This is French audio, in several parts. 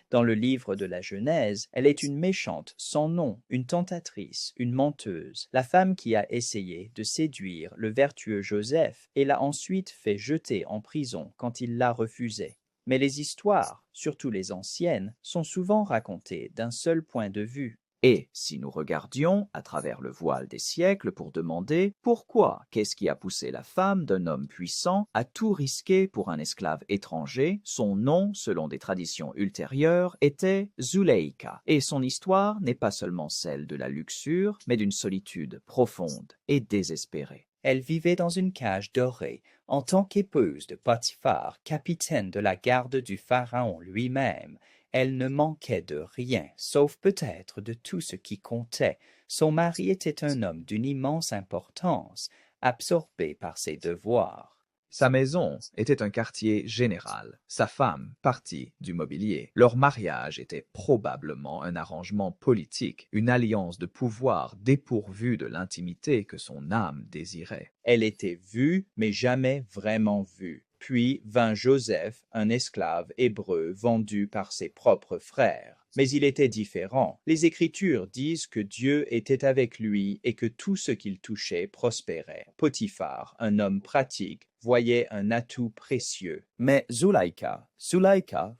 Dans le livre de la Genèse, elle est une méchante sans nom, une tentatrice, une menteuse, la femme qui a essayé de séduire le vertueux Joseph et l'a ensuite fait jeter en prison quand il l'a refusé. Mais les histoires, surtout les anciennes, sont souvent racontées d'un seul point de vue. Et si nous regardions à travers le voile des siècles pour demander pourquoi, qu'est-ce qui a poussé la femme d'un homme puissant à tout risquer pour un esclave étranger, son nom, selon des traditions ultérieures, était Zuleika, et son histoire n'est pas seulement celle de la luxure, mais d'une solitude profonde et désespérée. Elle vivait dans une cage dorée, en tant qu'épouse de Potiphar, capitaine de la garde du Pharaon lui-même. Elle ne manquait de rien, sauf peut-être de tout ce qui comptait. Son mari était un homme d'une immense importance, absorbé par ses devoirs. Sa maison était un quartier général, sa femme partie du mobilier. Leur mariage était probablement un arrangement politique, une alliance de pouvoir dépourvue de l'intimité que son âme désirait. Elle était vue, mais jamais vraiment vue. Puis vint Joseph, un esclave hébreu vendu par ses propres frères. Mais il était différent. Les Écritures disent que Dieu était avec lui et que tout ce qu'il touchait prospérait. Potiphar, un homme pratique, voyait un atout précieux. Mais Zuleika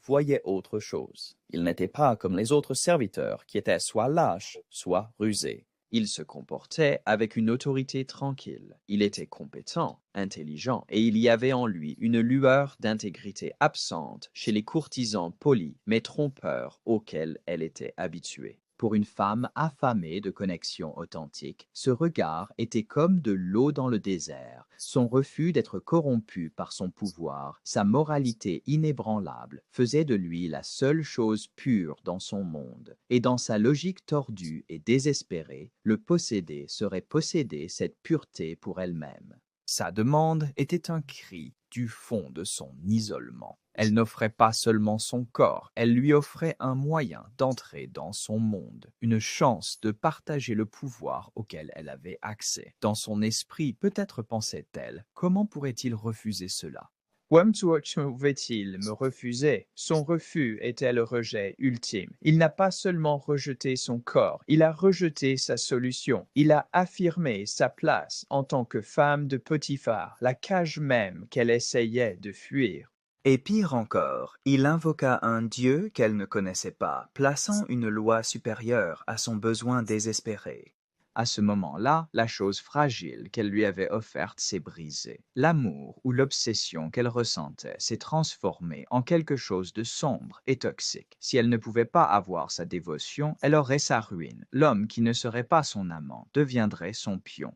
voyait autre chose. Il n'était pas comme les autres serviteurs qui étaient soit lâches, soit rusés. Il se comportait avec une autorité tranquille. Il était compétent, intelligent, et il y avait en lui une lueur d'intégrité absente chez les courtisans polis mais trompeurs auxquels elle était habituée. Pour une femme affamée de connexions authentiques, ce regard était comme de l'eau dans le désert. Son refus d'être corrompu par son pouvoir, sa moralité inébranlable, faisait de lui la seule chose pure dans son monde. Et dans sa logique tordue et désespérée, le possédé serait posséder cette pureté pour elle-même. Sa demande était un cri du fond de son isolement. Elle n'offrait pas seulement son corps, elle lui offrait un moyen d'entrer dans son monde, une chance de partager le pouvoir auquel elle avait accès. Dans son esprit, peut-être pensait-elle, comment pourrait-il refuser cela? Comment pouvait-il me refuser? Son refus était le rejet ultime. Il n'a pas seulement rejeté son corps, il a rejeté sa solution. Il a affirmé sa place en tant que femme de Potiphar, la cage même qu'elle essayait de fuir. Et pire encore, il invoqua un Dieu qu'elle ne connaissait pas, plaçant une loi supérieure à son besoin désespéré. À ce moment-là, la chose fragile qu'elle lui avait offerte s'est brisée. L'amour ou l'obsession qu'elle ressentait s'est transformé en quelque chose de sombre et toxique. Si elle ne pouvait pas avoir sa dévotion, elle aurait sa ruine. L'homme qui ne serait pas son amant deviendrait son pion.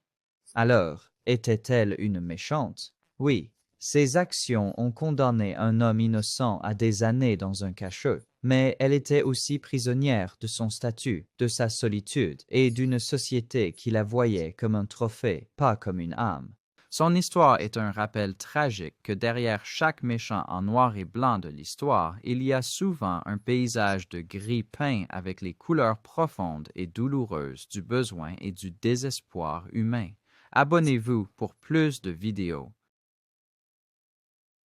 Alors, était-elle une méchante? Oui, ses actions ont condamné un homme innocent à des années dans un cachot, mais elle était aussi prisonnière de son statut, de sa solitude et d'une société qui la voyait comme un trophée, pas comme une âme. Son histoire est un rappel tragique que derrière chaque méchant en noir et blanc de l'histoire, il y a souvent un paysage de gris peint avec les couleurs profondes et douloureuses du besoin et du désespoir humain. Abonnez-vous pour plus de vidéos.